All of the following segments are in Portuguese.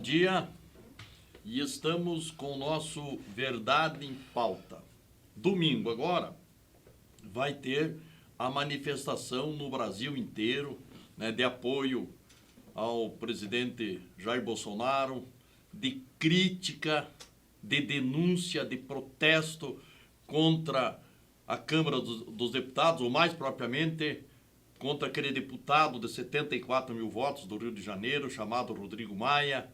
dia e estamos com o nosso Verdade em Pauta. Domingo agora vai ter a manifestação no Brasil inteiro, né, de apoio ao presidente Jair Bolsonaro, de crítica, de denúncia, de protesto contra a Câmara dos Deputados, ou mais propriamente contra aquele deputado de 74 mil votos do Rio de Janeiro, chamado Rodrigo Maia,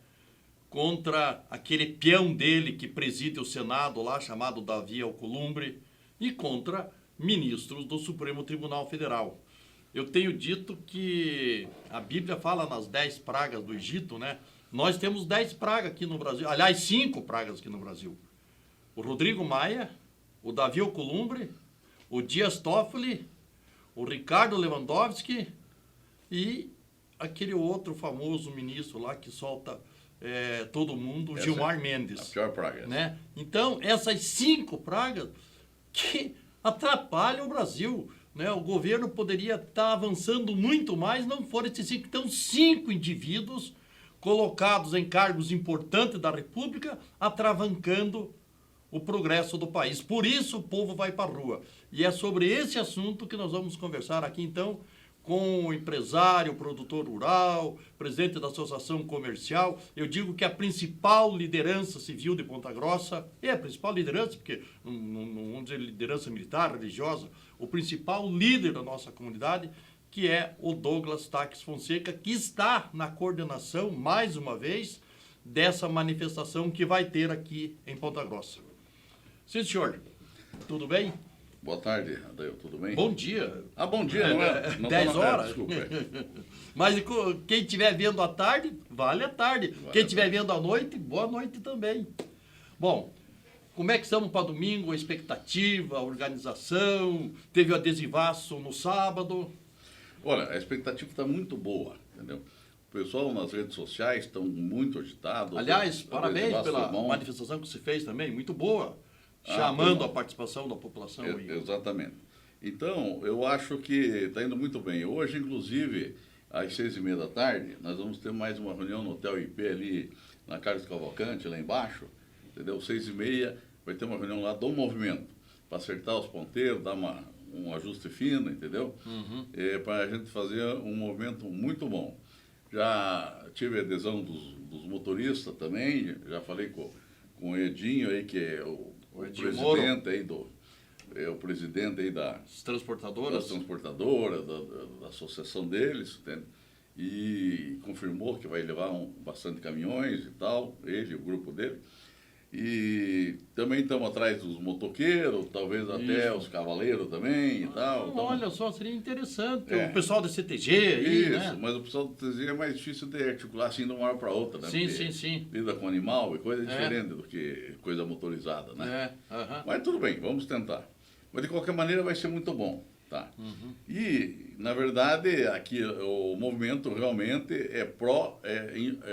contra aquele peão dele que preside o Senado lá, chamado Davi Alcolumbre, e contra ministros do Supremo Tribunal Federal. Eu tenho dito que a Bíblia fala nas 10 pragas do Egito, né? Nós temos 10 pragas aqui no Brasil, aliás, 5 pragas aqui no Brasil. O Rodrigo Maia, o Davi Alcolumbre, o Dias Toffoli, o Ricardo Lewandowski e aquele outro famoso ministro lá que solta todo mundo, Gilmar Mendes. A pior praga. Né? Então, essas 5 pragas que atrapalham o Brasil. Né? O governo poderia estar avançando muito mais, não foram esses 5. Então, 5 indivíduos colocados em cargos importantes da República, atravancando o progresso do país. Por isso o povo vai para a rua. E é sobre esse assunto que nós vamos conversar aqui, então, com o empresário, produtor rural, presidente da Associação Comercial. Eu digo que a principal liderança civil de Ponta Grossa, é a principal liderança, porque não vamos dizer liderança militar, religiosa, o principal líder da nossa comunidade, que é o Douglas Taques Fonseca, que está na coordenação, mais uma vez, dessa manifestação que vai ter aqui em Ponta Grossa. Sim, senhor. Tudo bem? Boa tarde, Adail, tudo bem? Bom dia. Ah, bom dia, não é? Não 10 horas? Desculpa. Mas quem estiver vendo à tarde, vale a tarde. Vale Quem estiver vendo à noite, boa noite também. Bom, como é que estamos para domingo? A expectativa, a organização, teve o adesivaço no sábado. Olha, a expectativa está muito boa, entendeu? O pessoal nas redes sociais estão muito agitados. Aliás, parabéns pela manifestação que se fez também, muito boa. Chamando a participação da população. Exatamente. Então, eu acho que está indo muito bem. Hoje, inclusive, às 6h30 da tarde, nós vamos ter mais uma reunião no Hotel IP ali na Carlos Cavalcante, lá embaixo, entendeu? 6h30 vai ter uma reunião lá do movimento, para acertar os ponteiros, dar um ajuste fino, entendeu? Uhum. Para a gente fazer um movimento muito bom. Já tive adesão dos motoristas também, já falei com o Edinho aí, que é o presidente aí o presidente aí das transportadoras, da associação deles, entende? E confirmou que vai levar bastante caminhões e tal, ele, o grupo dele. E também estamos atrás dos motoqueiros, talvez até os cavaleiros também e tal. Olha só, seria interessante. O pessoal da CTG aí, isso, né? mas o pessoal da CTG é mais difícil de articular assim de uma hora para outra, né? Sim. Lida com animal e coisa diferente do que coisa motorizada, né? Mas tudo bem, vamos tentar. Mas de qualquer maneira vai ser muito bom, tá? Uhum. E, na verdade, aqui o movimento realmente é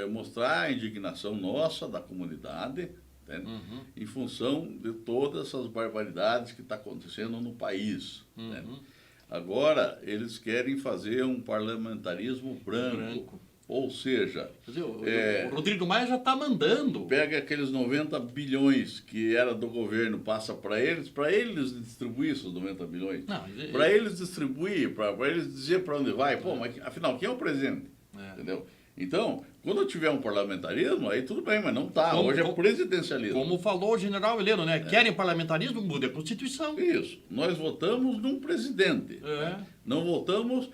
mostrar a indignação nossa, da comunidade, em função de todas essas barbaridades que estão acontecendo no país. Né? Agora, eles querem fazer um parlamentarismo branco. Ou seja... Quer dizer, o Rodrigo Maia já está mandando. Pega aqueles 90 bilhões que era do governo, passa para eles distribuir esses 90 bilhões. Para eles distribuir, para eles dizer para onde vai. Pô, mas afinal, quem é o presidente? Entendeu? Então, quando tiver um parlamentarismo, aí tudo bem, mas não está. Hoje é presidencialismo. Como falou o general Heleno, né? Querem parlamentarismo, muda a Constituição. Isso. Nós votamos num presidente. Não votamos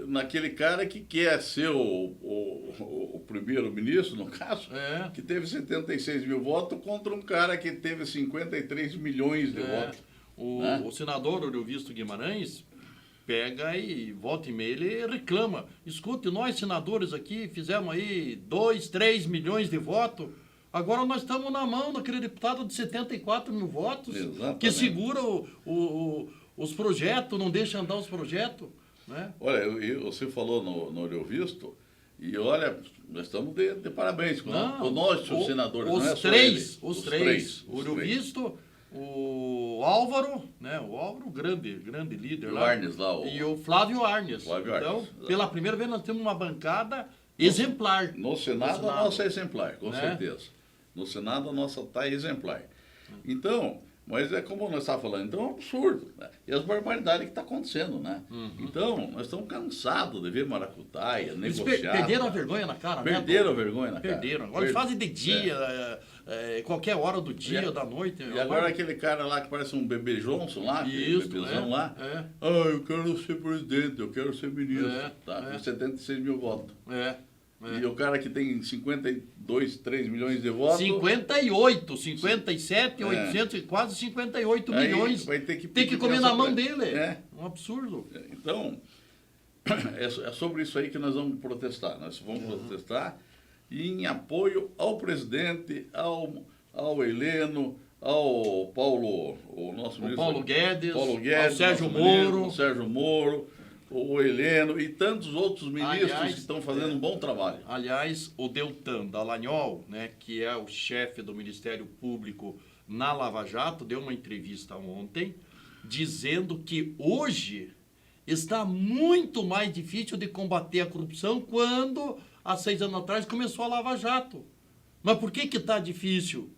naquele cara que quer ser o primeiro-ministro, no caso, que teve 76 mil votos, contra um cara que teve 53 milhões de votos. O senador Oriovisto Guimarães pega e volta e meia, ele reclama. Escute, nós senadores aqui fizemos aí 2, 3 milhões de votos, agora nós estamos na mão daquele deputado de 74 mil votos, que segura os projetos, não deixa andar os projetos. Né? Olha, você falou no Oriovisto, e olha, nós estamos de parabéns com nós, os senadores. Os três. O Oriovisto, o Álvaro, né? O Álvaro, grande líder o lá. Arnes lá. E o Flávio Arnes. Então, pela primeira vez nós temos uma bancada exemplar. No Senado a nossa é exemplar, com certeza. No Senado a nossa está exemplar. Então, mas é como nós estávamos falando, então é um absurdo. Né? E as barbaridades que estão acontecendo, né? Então, nós estamos cansados de ver maracutaia, negociar. Perderam a vergonha na cara, Perderam a vergonha na cara. Perderam. Agora eles fazem de dia, qualquer hora do dia, da noite. E agora aquele cara lá que parece um bebê Johnson lá, isso, bebezão lá. Eu quero ser presidente, eu quero ser ministro. Com 76 mil votos. E o cara que tem 52, 3 milhões de votos... 58, 57, 800, quase 58 milhões. Vai ter que tem que comer na mão dele. Um absurdo. Então, é sobre isso aí que nós vamos protestar. Nós vamos protestar em apoio ao presidente, ao Heleno, ao Paulo... O nosso ministro, Paulo Guedes, ao Sérgio Moro, o Heleno e tantos outros ministros que estão fazendo um bom trabalho. Aliás, o Deltan Dallagnol, né, que é o chefe do Ministério Público na Lava Jato, deu uma entrevista ontem dizendo que hoje está muito mais difícil de combater a corrupção quando, há 6 anos atrás, começou a Lava Jato. Mas por que está difícil?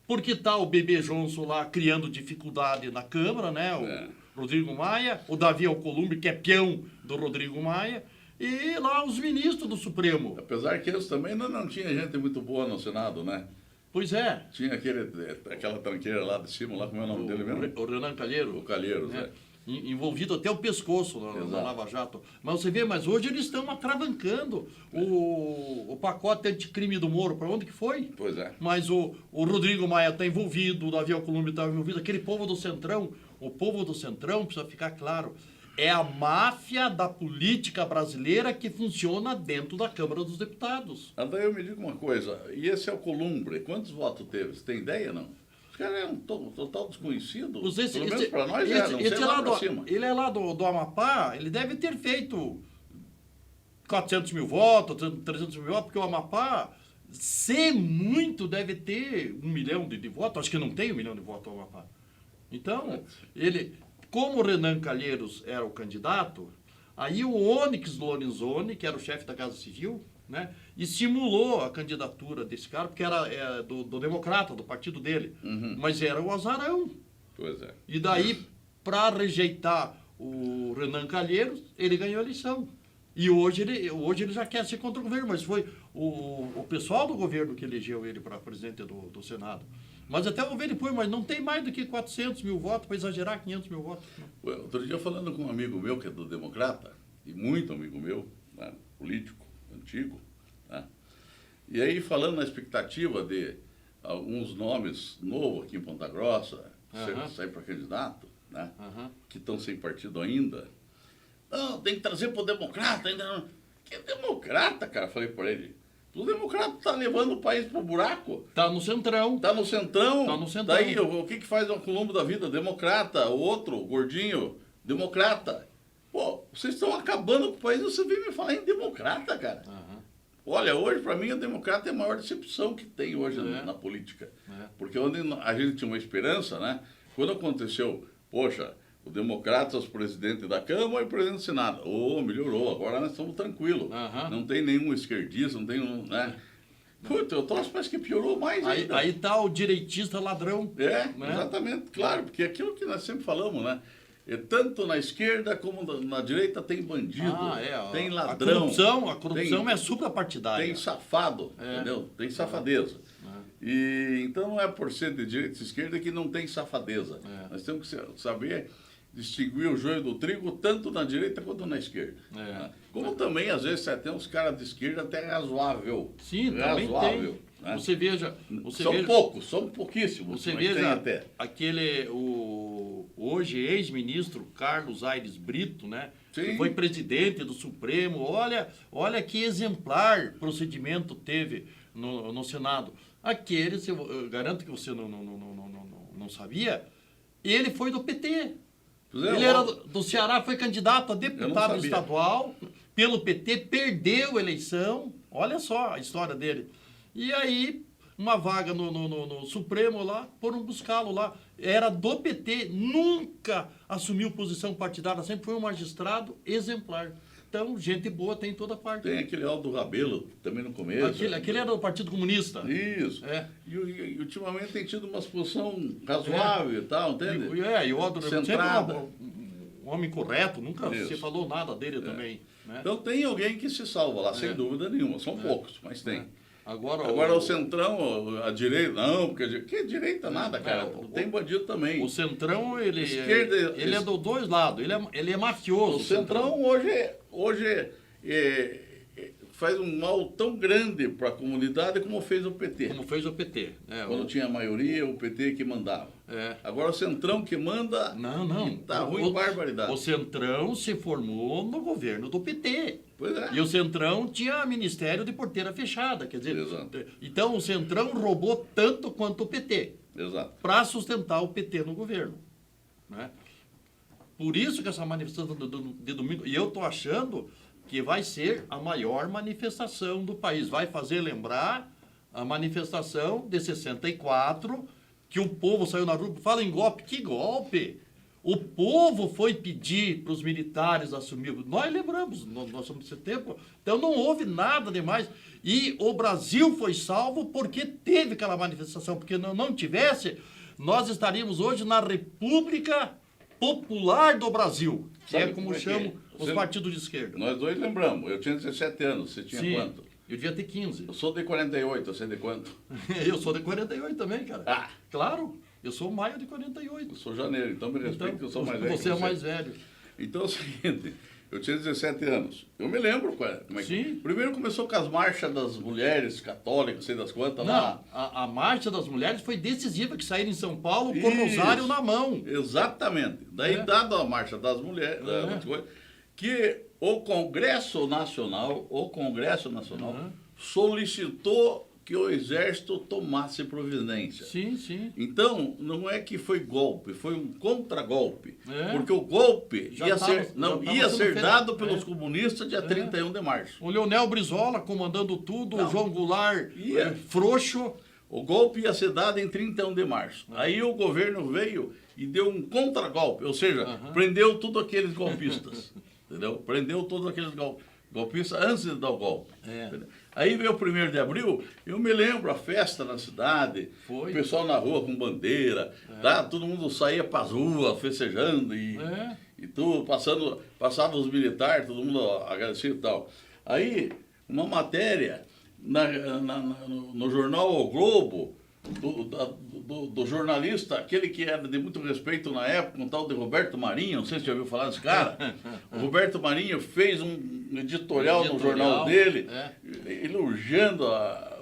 Porque está o bebê Johnson lá criando dificuldade na Câmara, né? Rodrigo Maia, o Davi Alcolumbre, que é peão do Rodrigo Maia, e lá os ministros do Supremo. Apesar que eles também não tinha gente muito boa no Senado, né? Pois é. Tinha aquela tranqueira lá de cima, lá como é o nome dele mesmo? O Renan Calheiros. O Calheiros, né? Envolvido até o pescoço na Lava Jato. Mas você vê, mas hoje eles estão atravancando o pacote anticrime do Moro. Para onde que foi? Pois é. Mas o Rodrigo Maia está envolvido, o Davi Alcolumbre está envolvido, aquele povo do Centrão. O povo do Centrão, precisa ficar claro, é a máfia da política brasileira que funciona dentro da Câmara dos Deputados. Daí eu me digo uma coisa, e esse Alcolumbre, quantos votos teve? Você tem ideia, não? Esse cara é um total desconhecido. Pelo menos para nós não sei lá para cima. Ele é lá do Amapá, ele deve ter feito 400 mil votos, 300 mil votos, porque o Amapá, se muito, deve ter 1 milhão de votos. Acho que não tem 1 milhão de votos o Amapá. Então, como o Renan Calheiros era o candidato, aí o Onyx Lorenzoni, que era o chefe da Casa Civil, né, estimulou a candidatura desse cara, porque era do Democrata, do partido dele, mas era o azarão. Pois é. E daí, para rejeitar o Renan Calheiros, ele ganhou a eleição. E hoje ele já quer ser contra o governo, mas foi o pessoal do governo que elegeu ele para presidente do Senado. Mas até vou ver depois, mas não tem mais do que 400 mil votos, para exagerar, 500 mil votos. Outro dia, falando com um amigo meu, que é do Democrata, e muito amigo meu, né, político, antigo, né, e aí falando na expectativa de alguns nomes novos aqui em Ponta Grossa, sair para candidato, né, que estão sem partido ainda. Não, tem que trazer para o Democrata, ainda não. Que Democrata, cara? Falei para ele. O Democrata está levando o país para o buraco. Está no Centrão. Está no Centrão. Está no Centrão. Daí, o que faz o Colombo da vida? Democrata. O outro, o gordinho, Democrata. Pô, vocês estão acabando com o país, você vem me falar em Democrata, cara. Olha, hoje, para mim, a Democrata é a maior decepção que tem hoje na política. Porque onde a gente tinha uma esperança, né? Quando aconteceu, poxa, o Democratas, presidente da Câmara e o presidente do Senado. Melhorou, agora nós estamos tranquilos. Não tem nenhum esquerdista, não tem um, né? Puta, eu troço parece que piorou mais ainda. Aí tá o direitista ladrão. Né? Exatamente, claro, porque aquilo que nós sempre falamos, né? Tanto na esquerda como na direita tem bandido, tem ladrão. A corrupção é suprapartidária. Tem safado, entendeu? Tem safadeza. E então não é por ser de direita e esquerda que não tem safadeza. Nós temos que saber distinguir o joio do trigo tanto na direita quanto na esquerda. Como também, às vezes, tem uns caras de esquerda até razoável. Sim, também tem. Né? Você veja... poucos, são pouquíssimos. Você veja aquele, hoje ex-ministro Carlos Aires Brito, né? Que foi presidente do Supremo. Olha que exemplar procedimento teve no Senado. Aqueles, eu garanto que você não sabia, ele foi do PT. Ele era do Ceará, foi candidato a deputado estadual pelo PT, perdeu a eleição. Olha só a história dele. E aí, uma vaga no Supremo lá, foram buscá-lo lá. Era do PT, nunca assumiu posição partidária, sempre foi um magistrado exemplar. Então, gente boa tem em toda parte. Tem aquele Aldo Rabelo, também no começo. Aquele era do Partido Comunista. Isso. É. E ultimamente tem tido uma posição razoável e tal, entende? E o Aldo sempre Centrada. um homem correto, nunca Isso. se falou nada dele também. Né? Então tem alguém que se salva lá, sem dúvida nenhuma. São poucos, mas tem. Agora o Centrão, a direita, não, porque que direita nada, cara. Tem bandido também. O Centrão, ele é dos dois lados, ele é mafioso. O Centrão hoje faz um mal tão grande para a comunidade como fez o PT. Como fez o PT. Quando tinha a maioria, o PT que mandava. Agora o Centrão que manda, não. Tá ruim, barbaridade. O Centrão se formou no governo do PT. Pois é. E o Centrão tinha ministério de porteira fechada. Quer dizer, Exato. Então o Centrão roubou tanto quanto o PT. Exato. Para sustentar o PT no governo. Né? Por isso que essa manifestação de domingo... E eu estou achando que vai ser a maior manifestação do país. Vai fazer lembrar a manifestação de 64, que o povo saiu na rua. Fala em golpe. Que golpe? O povo foi pedir para os militares assumir. Nós lembramos, nós somos desse tempo. Então não houve nada demais. E o Brasil foi salvo porque teve aquela manifestação. Porque não tivesse, nós estaríamos hoje na República Popular do Brasil. Que é como chamam os partidos de esquerda. Nós dois lembramos. Eu tinha 17 anos. Você tinha quanto? Eu devia ter 15. Eu sou de 48. Você é de quanto? Eu sou de 48 também, cara. Ah! Claro. Eu sou maio de 48. Eu sou janeiro, então me respeite que eu sou mais velho. Você é o mais velho. Então é o seguinte, eu tinha 17 anos. Eu me lembro como é que... Sim. Primeiro começou com as marchas das mulheres católicas, sei das quantas lá. A marcha das mulheres foi decisiva, que saíram em São Paulo com o rosário na mão. Exatamente. Daí, dado a marcha das mulheres, que o Congresso Nacional solicitou que o Exército tomasse providência. Sim. Então, não é que foi golpe, foi um contragolpe. Porque o golpe ia ser dado pelos comunistas dia 31 de março. O Leonel Brizola comandando tudo, o João Goulart frouxo. O golpe ia ser dado em 31 de março. Aí o governo veio e deu um contragolpe, ou seja, prendeu todos aqueles golpistas. Entendeu? Prendeu todos aqueles golpistas antes de dar o golpe. Aí veio o 1º de abril, eu me lembro a festa na cidade, o pessoal na rua com bandeira, todo mundo saía para as ruas festejando e tudo, passavam os militares, todo mundo agradecido e tal. Aí, uma matéria no jornal O Globo, do jornalista, aquele que era de muito respeito na época, um tal de Roberto Marinho, não sei se você já ouviu falar desse cara. O Roberto Marinho fez um editorial no jornal dele, elogiando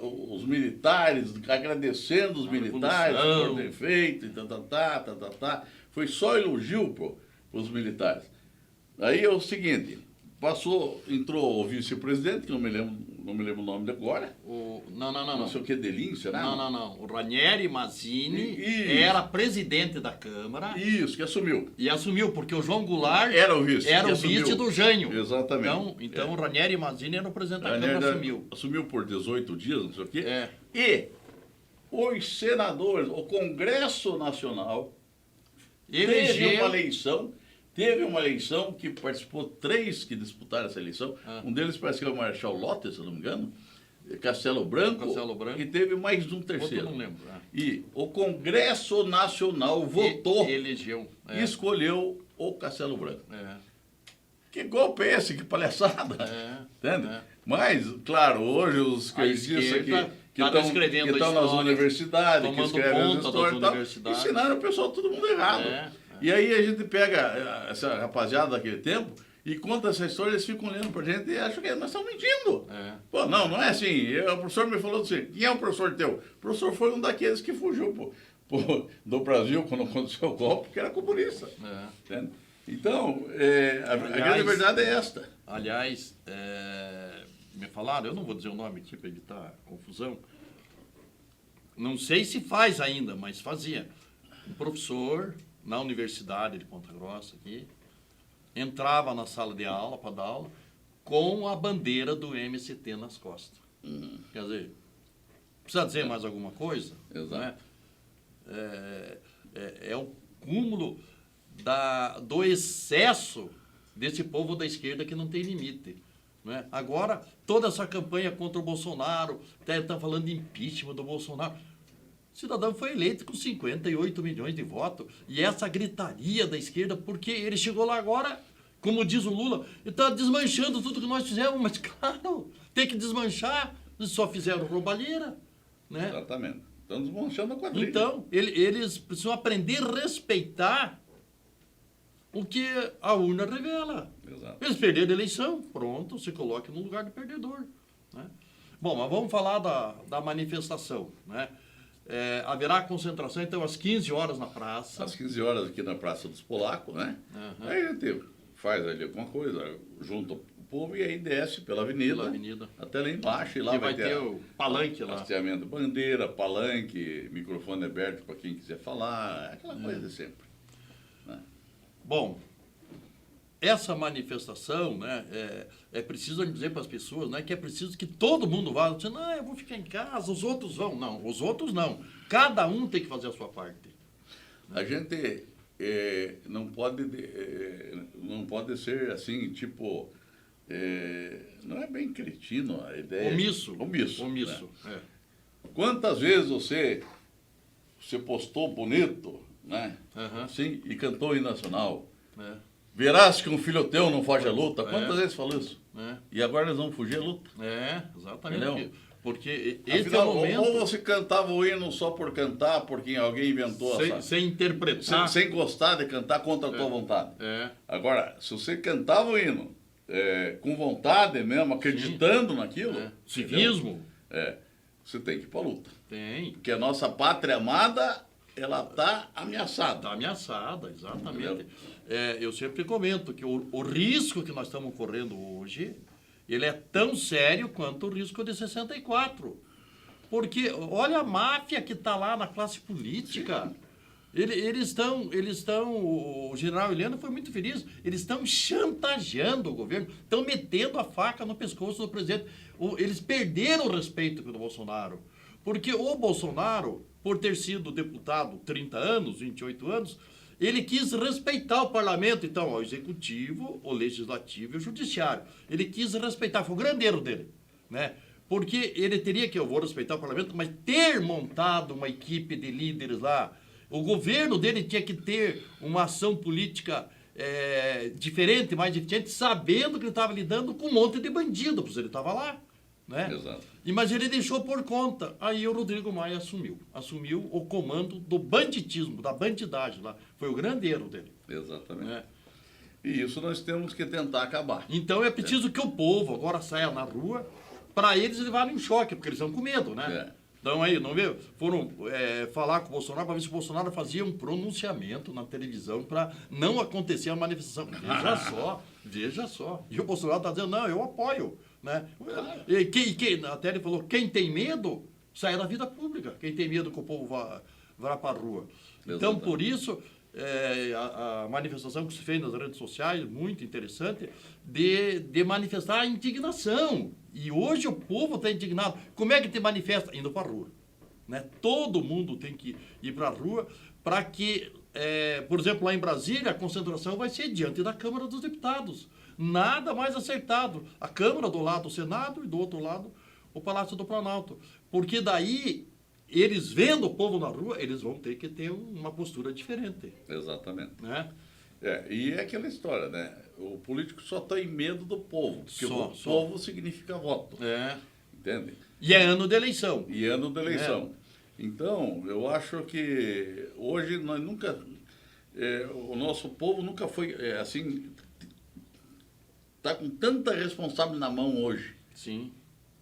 os militares, agradecendo os militares por ter feito, e Foi só elogio para os militares. Aí é o seguinte, entrou o vice-presidente, que não me lembro o nome agora. Não sei o que, Delin, será? Não. O Ranieri Mazzini era presidente da Câmara. Isso, que assumiu. E assumiu, porque o João Goulart era o vice do Jânio. Exatamente. Então o Ranieri Mazzini era o presidente da Câmara, assumiu por 18 dias, não sei o quê. E os senadores, o Congresso Nacional, Teve uma eleição que participou 3 que disputaram essa eleição. Um deles parece que é o Marechal Lota, se eu não me engano. Castelo Branco. E teve mais um terceiro. Eu não lembro. E o Congresso Nacional votou. Elegeu. E escolheu o Castelo Branco. Que golpe é esse? Que palhaçada. Entende? Mas, claro, hoje os esquerdistas que estão nas universidades, que escrevem as histórias e tal, ensinaram o pessoal todo mundo errado. E aí a gente pega essa rapaziada daquele tempo e conta essa história, eles ficam olhando pra gente e acham que nós estamos mentindo. Pô, não é assim. O professor me falou assim, quem é o professor teu? O professor foi um daqueles que fugiu do Brasil quando aconteceu o golpe, que era comunista. Então, a grande verdade é esta. Aliás, me falaram, eu não vou dizer o nome aqui para evitar confusão, não sei se faz ainda, mas fazia. Um professor na Universidade de Ponta Grossa aqui, entrava na sala de aula para dar aula com a bandeira do MST nas costas. Quer dizer, precisa dizer mais alguma coisa? Exato. É o cúmulo do excesso desse povo da esquerda que não tem limite. Né? Agora, toda essa campanha contra o Bolsonaro, estão falando de impeachment do Bolsonaro. O cidadão foi eleito com 58 milhões de votos. E essa gritaria da esquerda, porque ele chegou lá agora, como diz o Lula, ele está desmanchando tudo que nós fizemos. Mas, claro, tem que desmanchar. Eles só fizeram roubalheira. Né? Exatamente. Estão desmanchando a quadrilha. Então, eles precisam aprender a respeitar o que a urna revela. Exato. Eles perderam a eleição, pronto, se coloque no lugar do perdedor. Né? Bom, mas vamos falar da manifestação. Né? Haverá concentração, então, às 15 horas na praça. Às 15 horas aqui na Praça dos Polacos, né? Uhum. Aí a gente faz ali alguma coisa, junta o povo e aí desce pela avenida. Até lá embaixo. E lá vai ter o palanque lá. Hasteamento de bandeira, palanque, microfone aberto para quem quiser falar, aquela coisa de sempre. Né? Bom, essa manifestação, né, é preciso dizer para as pessoas, né, que é preciso que todo mundo vá. Dizer, não, eu vou ficar em casa, os outros vão. Não, os outros não. Cada um tem que fazer a sua parte. A gente não pode ser assim, tipo... não é bem cretino a ideia. Omisso. Né? Quantas vezes você postou bonito, né? Uhum. Assim, e cantou o hino nacional? Verás que um filho teu não foge à luta. Quantas vezes falou isso? E agora eles vão fugir à luta. Exatamente. Entendeu? Porque esse Afinal, é o momento... Ou você cantava o hino só por cantar, porque alguém inventou sem interpretar. Sem gostar de cantar contra a tua vontade. Agora, se você cantava o hino com vontade mesmo, acreditando naquilo... Civismo. Você tem que ir para a luta. Tem. Porque a nossa pátria amada, ela está ameaçada. Está ameaçada, exatamente. Eu sempre comento que o risco que nós estamos correndo hoje, ele é tão sério quanto o risco de 64. Porque olha a máfia que está lá na classe política. Eles estão, o general Heleno foi muito feliz, eles estão chantageando o governo, estão metendo a faca no pescoço do presidente. Eles perderam o respeito pelo Bolsonaro. Porque o Bolsonaro, por ter sido deputado 30 anos, 28 anos, ele quis respeitar o parlamento, então, o executivo, o legislativo e o judiciário. Ele quis respeitar, foi o grande erro dele, né? Porque ele teria que, eu vou respeitar o parlamento, mas ter montado uma equipe de líderes lá, o governo dele tinha que ter uma ação política diferente, mais eficiente, sabendo que ele estava lidando com um monte de bandido, pois ele estava lá. Né? Exato. Mas ele deixou por conta. Aí o Rodrigo Maia assumiu o comando do banditismo, da bandidagem lá. Foi o grande erro dele. Exatamente. Né? E isso nós temos que tentar acabar. Então é preciso que o povo agora saia na rua, para eles levarem um choque, porque eles estão com medo, né? Então aí, não viu? Foram falar com o Bolsonaro para ver se o Bolsonaro fazia um pronunciamento na televisão para não acontecer a manifestação. Veja só. E o Bolsonaro está dizendo, não, eu apoio. Né? Até ele falou, quem tem medo, sai da vida pública. Quem tem medo que o povo vá para a rua. Então, por isso, a manifestação que se fez nas redes sociais, muito interessante, de manifestar a indignação. E hoje o povo está indignado. Como é que te manifesta? Indo para a rua. Né? Todo mundo tem que ir para a rua para que, por exemplo, lá em Brasília, a concentração vai ser diante da Câmara dos Deputados. Nada mais acertado. A Câmara do lado do Senado e do outro lado o Palácio do Planalto. Porque daí, eles vendo o povo na rua, eles vão ter que ter uma postura diferente. Exatamente. Né? E é aquela história, né? O político só tem medo do povo. Porque o povo significa voto. Entende? E é ano de eleição. Então, eu acho que hoje nós nunca... o nosso povo nunca foi assim... Está com tanta responsabilidade na mão hoje. Sim.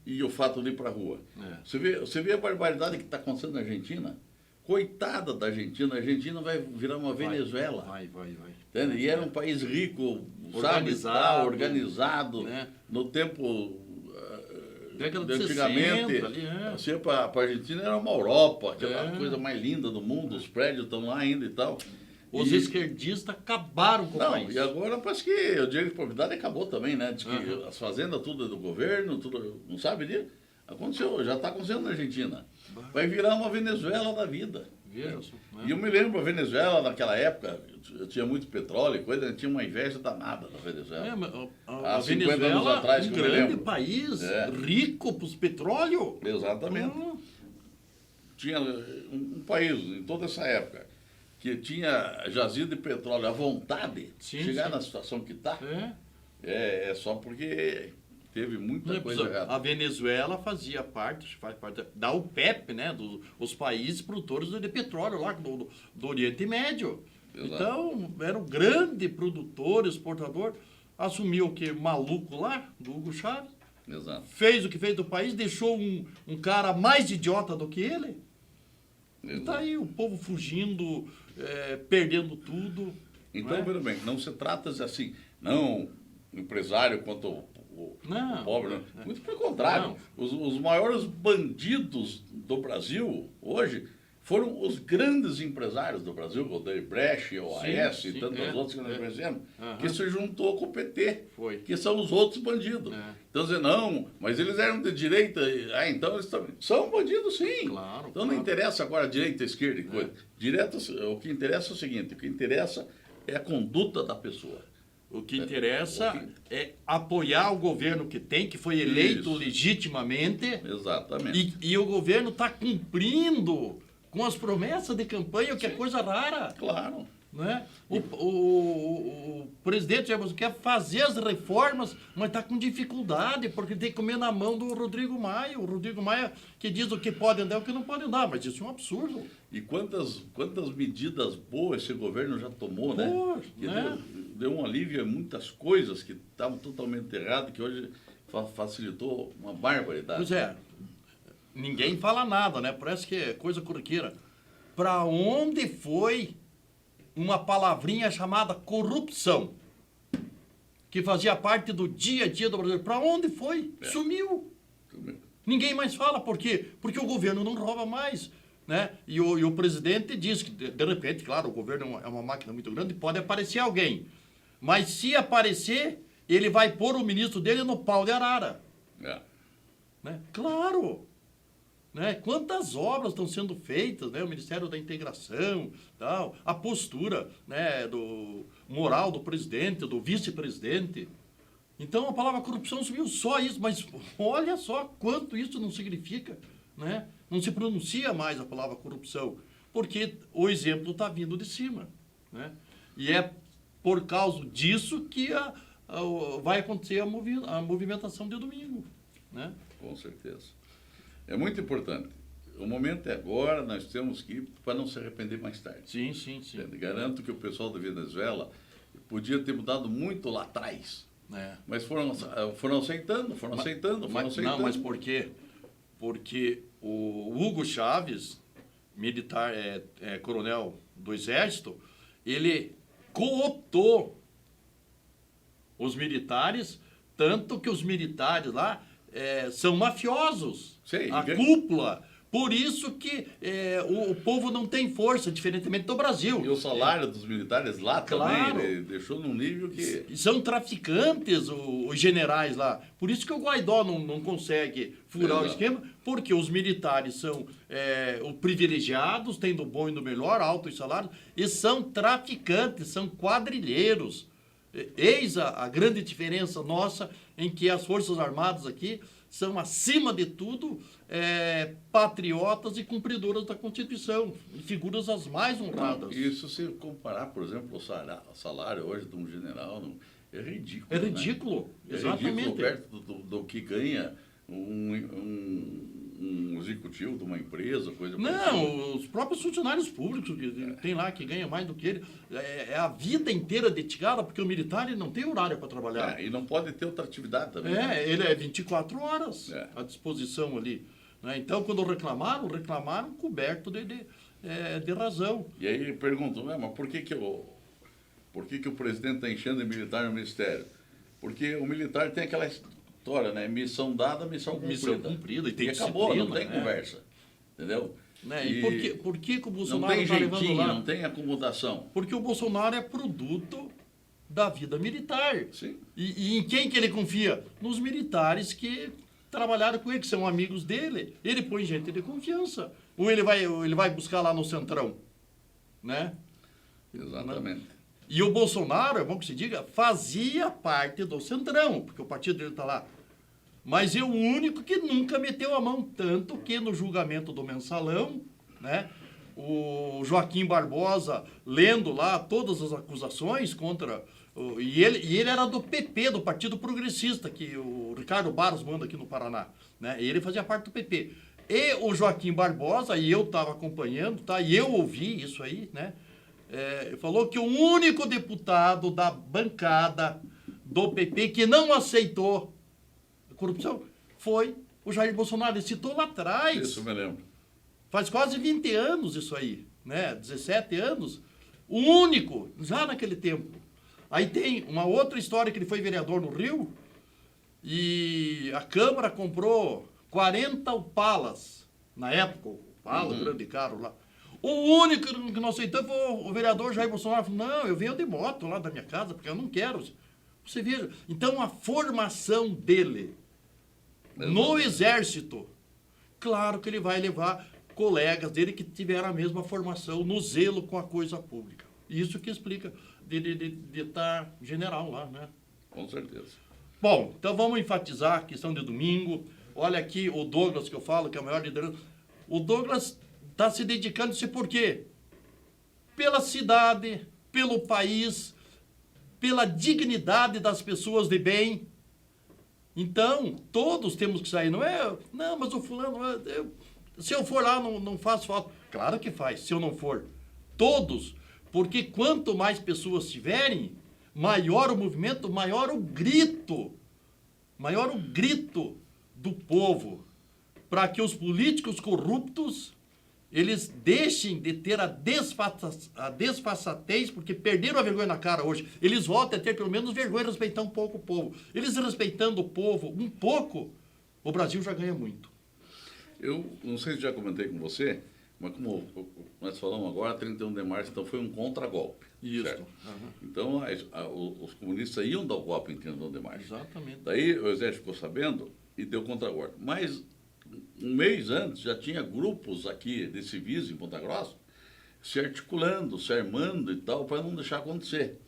E o fato de ir para a rua. Você vê a barbaridade que está acontecendo na Argentina? Coitada da Argentina. A Argentina vai virar uma Venezuela. Vai. Entende? E era um país rico, organizado. Né? No tempo de antigamente, 60, ali, assim, para a Argentina era uma Europa, aquela coisa mais linda do mundo. Os prédios estão lá ainda e tal. Os esquerdistas acabaram com o país. E agora parece que o direito de propriedade acabou também, né? Diz que as fazendas tudo é do governo, tudo, não sabe disso? Aconteceu, já está acontecendo na Argentina. Vai virar uma Venezuela da vida. Veja só, né? E eu me lembro, a Venezuela, naquela época, tinha muito petróleo e coisa, tinha uma inveja danada da Venezuela. Mas Há 50 Venezuela, anos atrás, um que eu me grande lembro. país, rico para os petróleo. Exatamente. Tinha um país, em toda essa época, que tinha jazido de petróleo à vontade, chegar na situação que está, é só porque teve muita coisa errada. A Venezuela faz parte da OPEP, né? Os países produtores de petróleo lá do Oriente Médio. Exato. Então, era um grande produtor, exportador. Assumiu o que? Maluco lá, do Hugo Chávez. Exato. Fez o que fez do país, deixou um cara mais idiota do que ele. Exato. E tá aí o povo fugindo, perdendo tudo. Então, veja bem, não se trata assim, não o empresário quanto o pobre. Não. Muito pelo contrário. Os maiores bandidos do Brasil, hoje, foram os grandes empresários do Brasil, o Odebrecht, o AES e tantos outros que nós conhecemos, que se juntou com o PT, que são os outros bandidos. Então, dizer, não, mas eles eram de direita, então eles também são bandidos, sim. Claro, então não interessa agora direita, esquerda e coisa. O que interessa é o seguinte, o que interessa é a conduta da pessoa. O que interessa é apoiar o governo que foi eleito legitimamente. Exatamente. E o governo está cumprindo com as promessas de campanha, o que é coisa rara. Claro. Né? O presidente Jair Bolsonaro quer fazer as reformas, mas está com dificuldade, porque tem que comer na mão do Rodrigo Maia. O Rodrigo Maia que diz o que pode andar e o que não pode andar, mas isso é um absurdo. E quantas medidas boas esse governo já tomou, né? Deu um alívio a muitas coisas que estavam totalmente erradas, que hoje facilitou uma barbaridade. Pois é. Ninguém fala nada, né? Parece que é coisa corriqueira. Para onde foi uma palavrinha chamada corrupção, que fazia parte do dia a dia do Brasil? Para onde foi? Sumiu. Ninguém mais fala. Por quê? Porque o governo não rouba mais. Né? E o presidente diz que, de repente, claro, o governo é uma máquina muito grande, pode aparecer alguém. Mas se aparecer, ele vai pôr o ministro dele no pau de arara. Né? Claro. Né? Quantas obras estão sendo feitas, né? O Ministério da Integração, tal, a postura, né, moral do presidente, do vice-presidente. Então a palavra corrupção sumiu, só isso, mas olha só quanto isso não significa. Né? Não se pronuncia mais a palavra corrupção, porque o exemplo está vindo de cima. Né? E é por causa disso que vai acontecer a movimentação de domingo. Né? Com certeza. É muito importante. O momento é agora, nós temos que ir para não se arrepender mais tarde. Sim. Garanto que o pessoal da Venezuela podia ter mudado muito lá atrás. Mas foram aceitando. Não, mas por quê? Porque o Hugo Chávez, militar, coronel do Exército, ele cooptou os militares, tanto que os militares lá são mafiosos. A cúpula. Por isso que o povo não tem força, diferentemente do Brasil. E o salário dos militares lá também, ele deixou num nível que... São traficantes os generais lá. Por isso que o Guaidó não consegue furar o esquema, porque os militares são privilegiados, têm do bom e do melhor, altos salários, e são traficantes, são quadrilheiros. Eis a grande diferença nossa, em que as Forças Armadas aqui são, acima de tudo, patriotas e cumpridoras da Constituição, e figuras as mais honradas. E se você comparar, por exemplo, o salário hoje de um general, é ridículo. É ridículo, né? exatamente. É ridículo perto do que ganha um executivo de uma empresa, coisa Não, os próprios funcionários públicos que tem lá, que ganham mais do que ele. É a vida inteira dedicada, porque o militar ele não tem horário para trabalhar. E não pode ter outra atividade também. Ele é 24 horas à disposição ali. Né? Então, quando reclamaram coberto de razão. E aí perguntam, mas por que o presidente está enchendo de militar no ministério? Porque o militar tem aquela história, né? Missão dada, missão cumprida. Missão cumprida e tem acabou, não tem conversa. Entendeu? Né? E por que o Bolsonaro não tem jeitinho, lá? não tem acomodação. Porque o Bolsonaro é produto da vida militar. Sim. E em quem que ele confia? Nos militares que trabalharam com ele, que são amigos dele. Ele põe gente de confiança. Ou ele vai buscar lá no Centrão, né? Exatamente. E o Bolsonaro, é bom que se diga, fazia parte do Centrão, porque o partido dele está lá. Mas é o único que nunca meteu a mão, tanto que no julgamento do Mensalão, né, o Joaquim Barbosa, lendo lá todas as acusações contra... E ele era do PP, do Partido Progressista, que o Ricardo Barros manda aqui no Paraná, né? E ele fazia parte do PP. E o Joaquim Barbosa, e eu estava acompanhando, tá? E eu ouvi isso aí, né? Falou que o único deputado da bancada do PP que não aceitou a corrupção foi o Jair Bolsonaro. Ele citou lá atrás. Isso, me lembro. Faz quase 20 anos isso aí, né? 17 anos. O único, já naquele tempo. Aí tem uma outra história que ele foi vereador no Rio e a Câmara comprou 40 Opalas, na época, o Opala, grande carro lá. O único que não aceitou foi o vereador Jair Bolsonaro. Falou, não, eu venho de moto lá da minha casa, porque eu não quero. Você veja, então a formação dele no Exército, claro que ele vai levar colegas dele que tiveram a mesma formação no zelo com a coisa pública. Isso que explica de estar general lá, né? Com certeza. Bom, então vamos enfatizar a questão de domingo. Olha aqui o Douglas que eu falo, que é o maior liderança. O Douglas está se dedicando-se por quê? Pela cidade, pelo país, pela dignidade das pessoas de bem. Então, todos temos que sair. Não, mas o fulano... se eu for lá, não faço falta. Claro que faz, se eu não for. Todos. Porque quanto mais pessoas tiverem, maior o movimento, maior o grito do povo, para que os políticos corruptos, eles deixem de ter a desfaçatez, porque perderam a vergonha na cara hoje. Eles voltem a ter pelo menos vergonha de respeitar um pouco o povo. Eles respeitando o povo um pouco, o Brasil já ganha muito. Eu não sei se já comentei com você, mas como nós falamos agora, 31 de março, então foi um contragolpe. Isso. Certo? Então, os comunistas iam dar o golpe em 31 de março. Exatamente. Daí o exército ficou sabendo e deu contragolpe. Mas um mês antes já tinha grupos aqui de civis em Ponta Grossa se articulando, se armando e tal, para não deixar acontecer.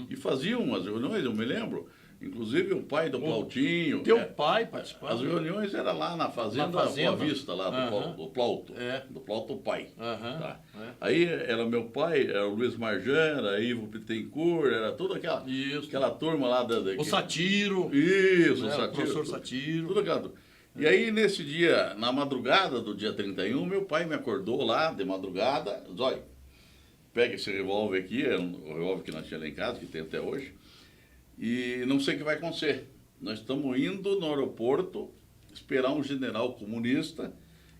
E faziam umas reuniões, eu me lembro, inclusive o pai do Plautinho. Teu pai participava. As reuniões eram lá na fazenda Boa Vista, lá do Plauto. Do Plauto pai. Tá? Aí era meu pai, era o Luiz Marjan, era Ivo Bittencourt, era toda aquela turma lá o Satiro. Isso, né? o Satiro. O professor Satiro. Tudo aquilo. E aí, nesse dia, na madrugada do dia 31, meu pai me acordou lá, de madrugada, diz, olha, pega esse revólver aqui, é um revólver que nós tínhamos lá em casa, que tem até hoje, e não sei o que vai acontecer. Nós estamos indo no aeroporto esperar um general comunista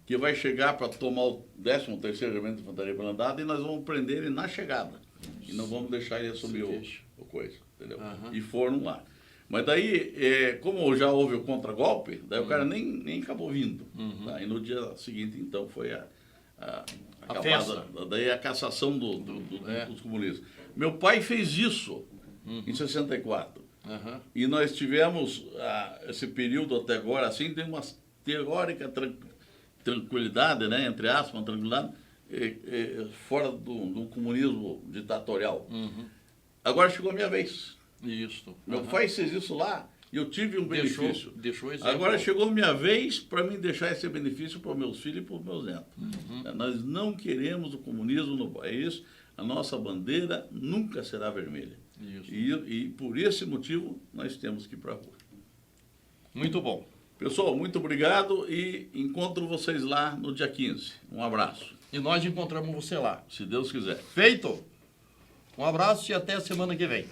que vai chegar para tomar o 13º Regimento de Infantaria Blindada e nós vamos prender ele na chegada. E não vamos deixar ele assumir o coisa, entendeu? E foram lá. Mas daí, como já houve o contragolpe, daí o cara nem acabou vindo. Tá? E no dia seguinte, então, foi a festa. Daí a cassação dos comunistas. Meu pai fez isso em 64. E nós tivemos esse período até agora, assim, tem uma teórica tranquilidade, né, entre aspas, uma tranquilidade, fora do comunismo ditatorial. Agora chegou a minha vez. Isso. Meu pai fez isso lá e eu tive um benefício. Deixou Agora chegou a minha vez para mim deixar esse benefício para os meus filhos e para os meus netos. Nós não queremos o comunismo no país, a nossa bandeira nunca será vermelha. E por esse motivo nós temos que ir para a rua. Muito bom. Pessoal, muito obrigado e encontro vocês lá no dia 15. Um abraço. E nós encontramos você lá. Se Deus quiser. Feito? Um abraço e até a semana que vem.